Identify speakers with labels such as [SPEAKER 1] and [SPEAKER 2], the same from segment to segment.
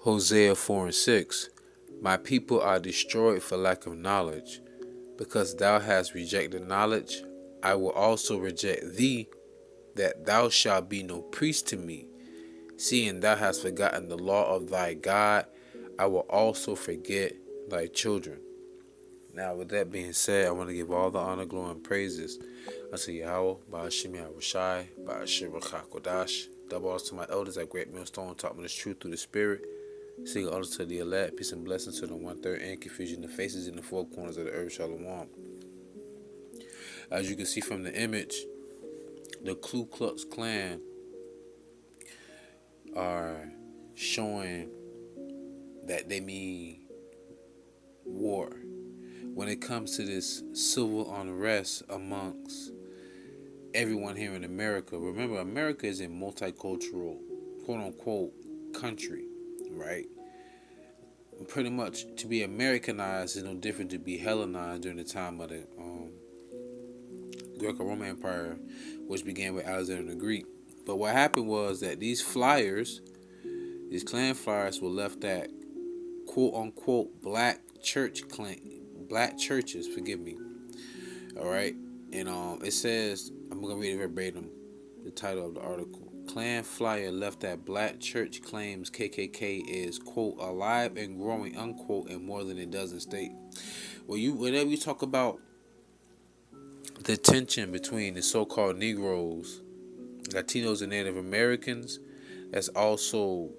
[SPEAKER 1] Hosea 4 and 6. My people are destroyed for lack of knowledge. Because thou hast rejected knowledge, I will also reject thee, that thou shalt be no priest to me. Seeing thou hast forgotten the law of thy God, I will also forget thy children. Now, with that being said, I want to give all the honor, glory, and praises unto YAHAWAH, YAHAWASHI, QADASH. Double honors to my elders at Great Millstone, taught me this truth through the Spirit. Seeking honor to the elect, peace and blessings to the 1/3, and confusion the faces in the four corners of the earth. Shalom. As you can see from the image, the Klux Klan are showing that they mean war when it comes to this civil unrest amongst everyone here in America. Remember, America is a multicultural, quote-unquote, country, right? Pretty much, to be Americanized is no different to be Hellenized during the time of the Greco-Roman Empire, which began with Alexander the Greek. But what happened was that these flyers, these Klan flyers, were left at quote-unquote black churches, forgive me. All right, and it says, I'm gonna read it verbatim, the title of the article. Klan flyer left at black church claims KKK is, quote, alive and growing, unquote, in more than a dozen states. Whenever you talk about the tension between the so-called Negroes, Latinos, and Native Americans, that's also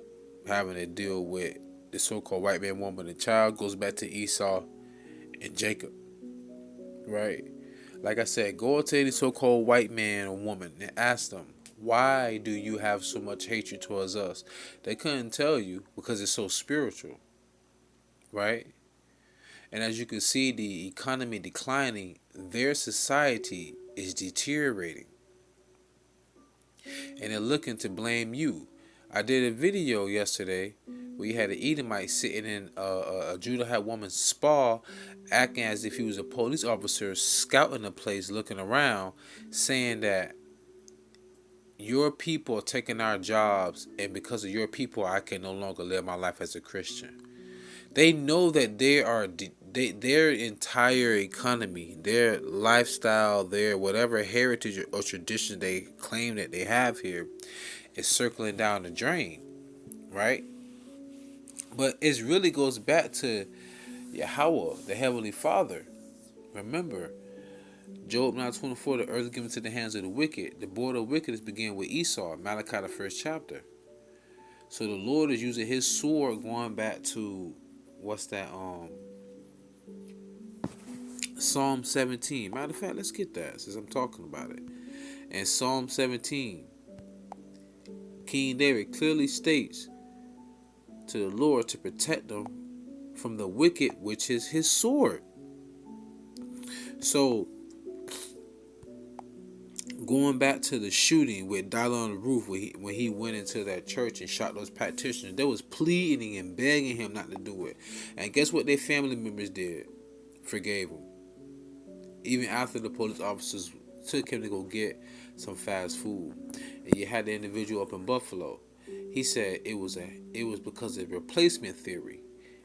[SPEAKER 1] having to deal with the so-called white man, woman, and child, goes back to Esau and Jacob, right? Like I said, go to any so-called white man or woman and ask them, why do you have so much hatred towards us? They couldn't tell you, because it's so spiritual, right? And as you can see, the economy declining, their society is deteriorating. And they're looking to blame you. I did a video yesterday where you had an Edomite sitting in a Judahite woman's spa, acting as if he was a police officer, scouting the place, looking around, saying that your people are taking our jobs, and because of your people, I can no longer live my life as a Christian. They know that their entire economy, their lifestyle, their whatever heritage or tradition they claim that they have here is circling down the drain, right? But it really goes back to YAHAWAH, the Heavenly Father. Remember, Job 9:24, the earth is given to the hands of the wicked. The border of wickedness began with Esau, Malachi the 1st chapter. So the Lord is using his sword, going back to, what's that, Psalm 17. Matter of fact, let's get that since I'm talking about it. In Psalm 17, King David clearly states to the Lord to protect them from the wicked, which is his sword. So, going back to the shooting with Dollar on the Roof, when he went into that church and shot those practitioners, they was pleading and begging him not to do it. And guess what their family members did? Forgave him. Even after the police officers took him to go get some fast food. And you had the individual up in Buffalo. He said it was because of replacement theory,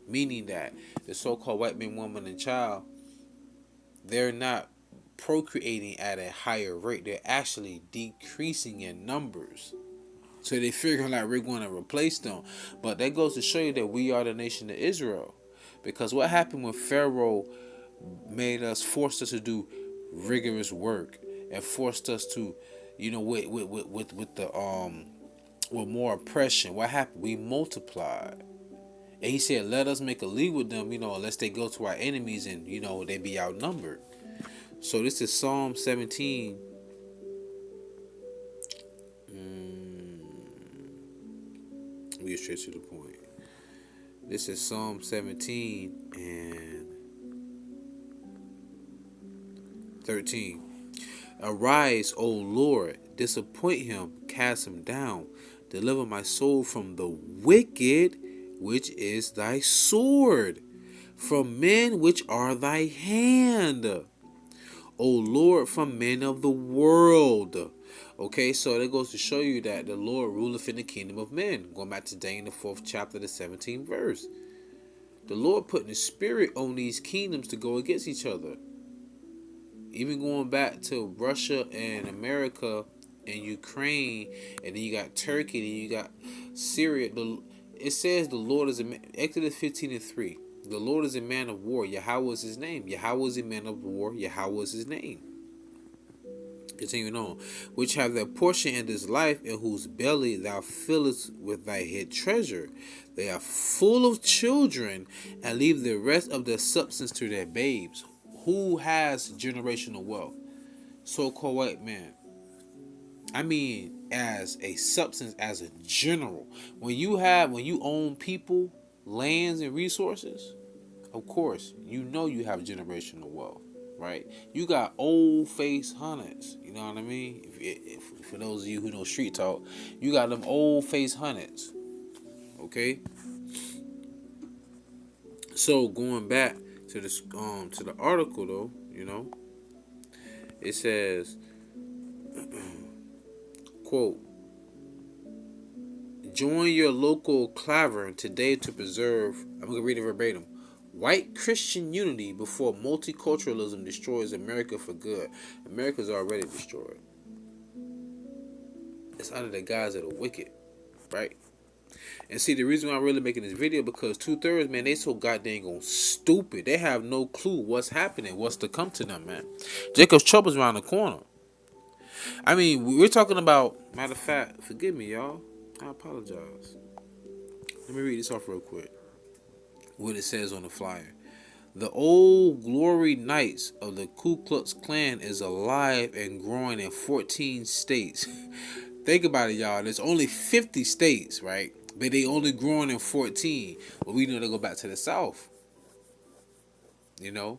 [SPEAKER 1] meaning that the so-called white man, woman, and child, they're not procreating at a higher rate. They're actually decreasing in numbers. So they figure like we're going to replace them. But that goes to show you that we are the nation of Israel. Because what happened when Pharaoh forced us to do rigorous work and forced us to, with more oppression, what happened? We multiplied. And he said, let us make a league with them, unless they go to our enemies and, they be outnumbered. So this is Psalm 17. Let me get straight to the point. This is Psalm 17 and 13. Arise, O Lord, disappoint him, cast him down. Deliver my soul from the wicked, which is thy sword, from men which are thy hand. O Lord, from men of the world, Okay, so that goes to show you that the Lord ruleth in the kingdom of men. Going back to Daniel, the 4th chapter, the 17th verse. The Lord putting His spirit on these kingdoms to go against each other. Even going back to Russia and America and Ukraine, and then you got Turkey, and then you got Syria. It says the Lord is a man, Exodus 15:3. The Lord is a man of war. Yahawah is His name. Yahawah is a man of war. Yahawah is His name. Continuing on, which have their portion in this life, in whose belly thou fillest with thy head treasure. They are full of children, and leave the rest of their substance to their babes. Who has generational wealth? So-called white man. I mean, as a substance, as a general. When you own people, lands, and resources, of course, you know you have generational wealth, right? You got old face hundreds. You know what I mean? If for those of you who know street talk, you got them old face hundreds. Okay. So going back to this to the article though, it says, quote, join your local clavern today to preserve, I'm going to read it verbatim, white Christian unity before multiculturalism destroys America for good. America's already destroyed. It's under the guise of the wicked, right? And see, the reason why I'm really making this video, because 2/3, man, they so goddamn stupid. They have no clue what's happening, what's to come to them, man. Jacob's trouble's around the corner. I mean, we're talking about, matter of fact, forgive me, y'all. I apologize. Let me read this off real quick. What it says on the flyer. The old glory knights of the Ku Klux Klan is alive and growing in 14 states. Think about it, y'all. There's only 50 states, right? But they only growing in 14. But we know they go back to the South. The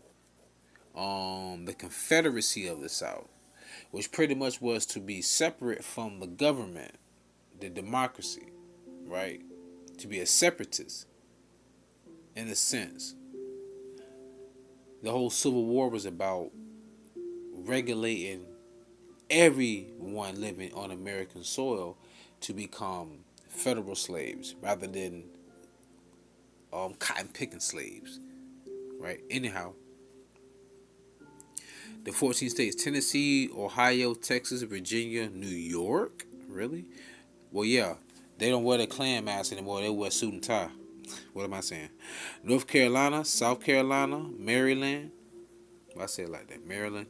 [SPEAKER 1] Confederacy of the South, which pretty much was to be separate from the government, the democracy, right? To be a separatist, in a sense. The whole Civil War was about regulating everyone living on American soil to become federal slaves rather than cotton picking slaves, right? Anyhow, the 14 states: Tennessee, Ohio, Texas, Virginia, New York. Really? Well, yeah, they don't wear the Klan mask anymore. They wear suit and tie. What am I saying? North Carolina, South Carolina, Maryland. I say it like that. Maryland,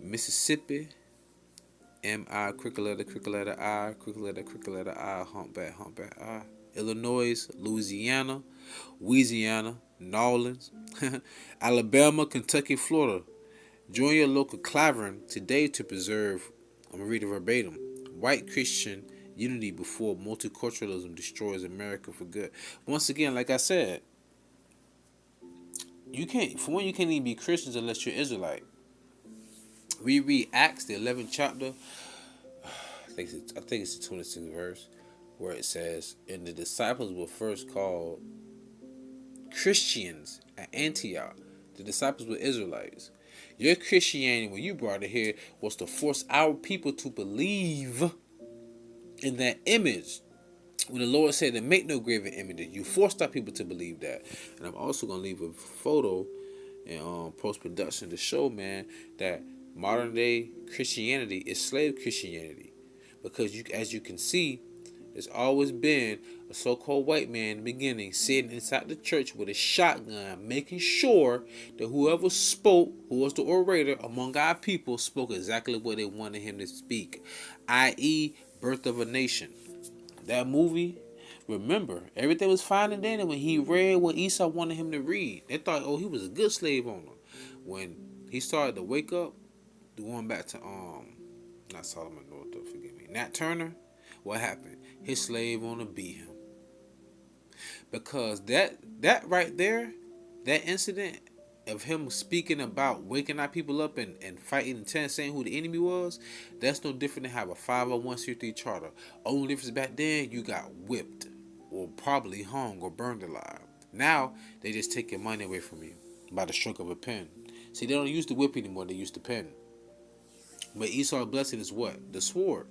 [SPEAKER 1] Mississippi. M-I, cricket letter I, cricket letter I, humpback I. Illinois, Louisiana, New Orleans, Alabama, Kentucky, Florida. Join your local clavern today to preserve, I'm going to read it verbatim, white Christian unity before multiculturalism destroys America for good. Once again, like I said, you can't even be Christians unless you're Israelite. We read Acts, the 11th chapter, I think it's the 26th verse, where it says, and the disciples were first called Christians at Antioch. The disciples were Israelites. Your Christianity, when you brought it here, was to force our people to believe in that image. When the Lord said to make no graven images, you forced our people to believe that. And I'm also going to leave a photo in post-production to show, man, that modern day Christianity is slave Christianity. Because as you can see, there's always been a so-called white man in the beginning sitting inside the church with a shotgun, making sure that whoever spoke, who was the orator among our people, spoke exactly what they wanted him to speak, i.e., Birth of a Nation. That movie, remember, everything was fine and dandy when he read what Esau wanted him to read. They thought, he was a good slave owner. When he started to wake up, going back to not Solomon North, forgive me, Nat Turner, what happened? His slave owner beat him. Because that right there, that incident of him speaking about waking our people up and fighting and saying who the enemy was, that's no different than have a 501c3 charter. Only difference back then, you got whipped or probably hung or burned alive. Now, they just take your money away from you by the stroke of a pen. See, they don't use the whip anymore, they use the pen. But Esau's blessing is what? The sword.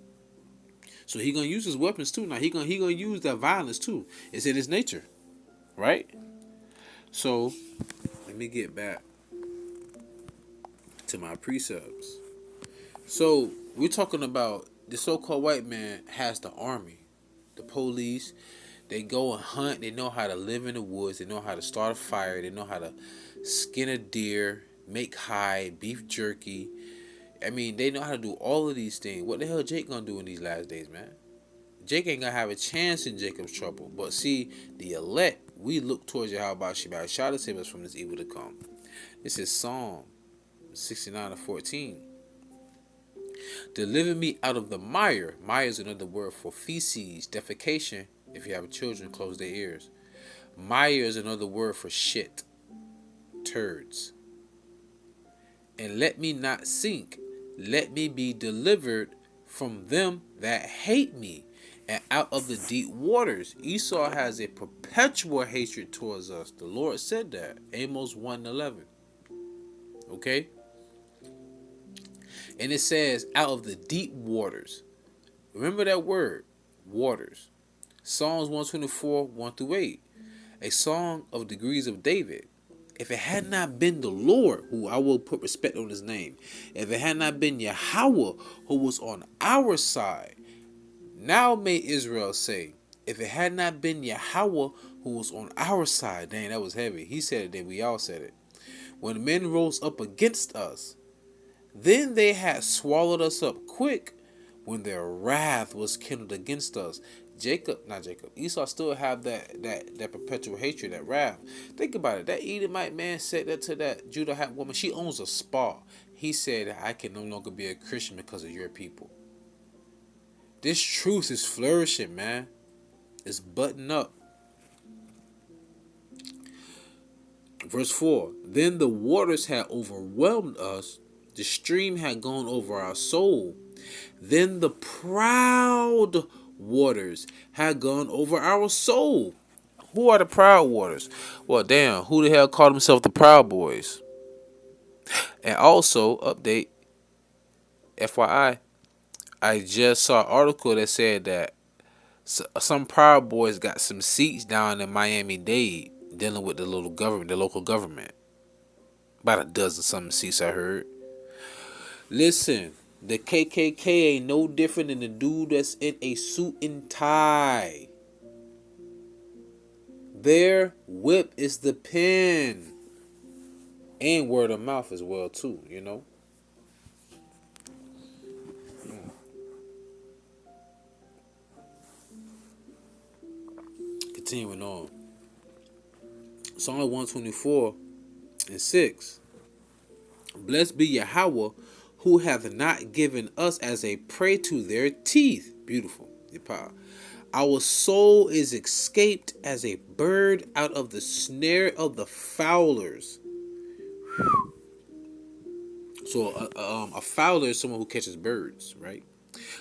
[SPEAKER 1] So he gonna use his weapons too. Now he gonna use that violence too. It's in his nature, right? So let me get back to my precepts. So we're talking about the so-called white man has the army, the police. They go and hunt. They know how to live in the woods. They know how to start a fire. They know how to skin a deer, make hide, beef jerky. I mean, they know how to do all of these things. What the hell Jake gonna do in these last days, man? Jake ain't gonna have a chance in Jacob's trouble. But see, the elect, we look towards YAHAWASHI, YAHAWASHI to save us from this evil to come. This is Psalm 69:14. Deliver me out of the mire. Mire is another word for feces, defecation. If you have children, close their ears. Mire is another word for shit, turds. And let me not sink. Let me be delivered from them that hate me, and out of the deep waters. Esau has a perpetual hatred towards us. The Lord said that. Amos 1:11. Okay? And it says, out of the deep waters. Remember that word, waters. Psalms 124, 1-8. A song of degrees of David. If it had not been the Lord, who I will put respect on his name, if it had not been YAHAWAH, who was on our side, now may Israel say, if it had not been YAHAWAH, who was on our side. Dang, that was heavy. He said it, then we all said it. When men rose up against us, then they had swallowed us up quick when their wrath was kindled against us. Esau still have that perpetual hatred, that wrath. Think about it. That Edomite man said that to that Judahite woman. She owns a spa. He said, I can no longer be a Christian because of your people. This truth is flourishing, man. It's buttoned up. Verse 4. Then the waters had overwhelmed us. The stream had gone over our soul. Then the proud waters had gone over our soul. Who are the proud waters? Well, damn, who the hell called himself the Proud Boys? And also, update, FYI, I just saw an article that said that some Proud Boys got some seats down in Miami-Dade dealing with the local government. About a dozen something seats I heard. Listen, the KKK ain't no different than the dude that's in a suit and tie. Their whip is the pen. And word of mouth as well, too, you know. Continuing on. Psalm 124:6. Blessed be Yahweh, who hath not given us as a prey to their teeth. Beautiful. Our soul is escaped as a bird out of the snare of the fowlers. So a fowler is someone who catches birds, right?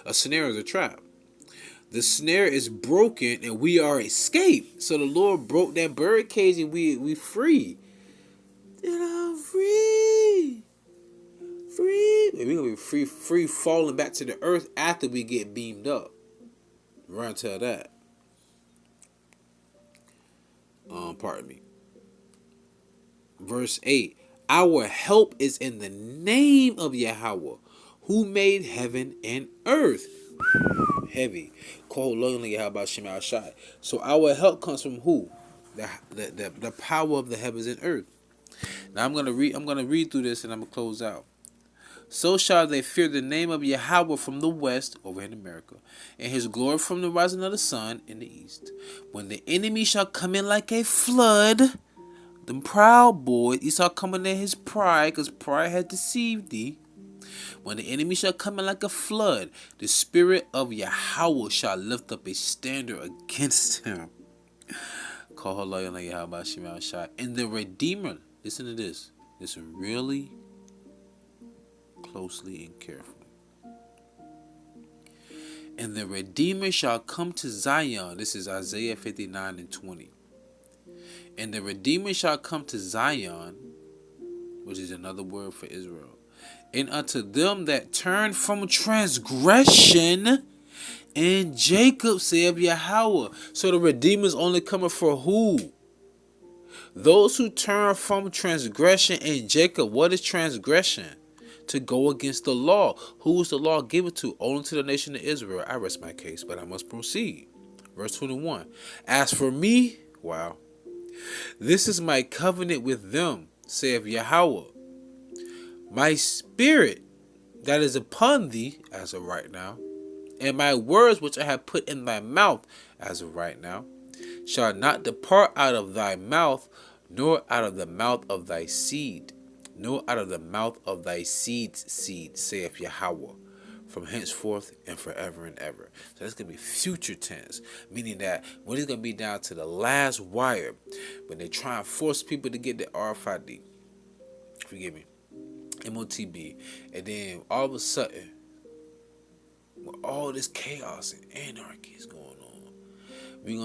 [SPEAKER 1] A snare is a trap. The snare is broken and we are escaped. So the Lord broke that bird cage and we free. Free. We're gonna be free falling back to the earth after we get beamed up. Run tell that. Pardon me. Verse 8. Our help is in the name of Yahweh, who made heaven and earth. Heavy. So our help comes from who? The power of the heavens and earth. Now I'm gonna read through this and I'm gonna close out. So shall they fear the name of Yahweh from the west, over in America, and his glory from the rising of the sun in the east. When the enemy shall come in like a flood, them proud boys, Esau coming in his pride, because pride had deceived thee. When the enemy shall come in like a flood, the spirit of Yahweh shall lift up a standard against him. And the Redeemer, listen to this. Listen really closely and carefully. And the Redeemer shall come to Zion. This is Isaiah 59:20. And the Redeemer shall come to Zion, which is another word for Israel, And unto them that turn from transgression, and Jacob saith Yahweh. So the Redeemer is only coming for who? Those who turn from transgression in Jacob. What is transgression? To go against the law. Who is the law given to? Only to the nation of Israel. I rest my case, but I must proceed. Verse 21. As for me, wow, this is my covenant with them, saith Yahweh. My spirit that is upon thee, as of right now, and my words which I have put in thy mouth, as of right now, shall not depart out of thy mouth, nor out of the mouth of thy seed, nor out of the mouth of thy seed's seed, saith Yahweh, from henceforth and forever and ever. So that's going to be future tense, meaning that when it's going to be down to the last wire, when they try and force people to get the RFID, forgive me, MOTB, and then all of a sudden, with all this chaos and anarchy is going on, we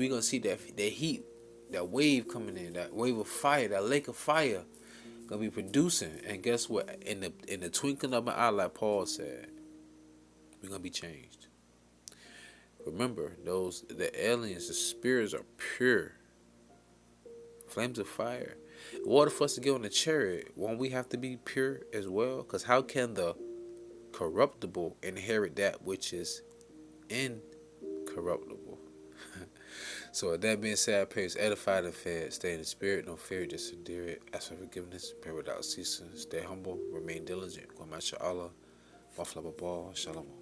[SPEAKER 1] gonna see that heat, that wave coming in, that wave of fire, that lake of fire, gonna be producing. And guess what? In the twinkling of an eye, like Paul said, we're gonna be changed. Remember, the aliens, the spirits are pure, flames of fire. In order for us to get on the chariot, won't we have to be pure as well? Because how can the corruptible inherit that which is incorruptible? So with that being said, I pray it's edified and fed. Stay in the spirit, no fear, just endure it. Ask for forgiveness, pray without ceasing. Stay humble, remain diligent. YAHAWASHI, Shalom.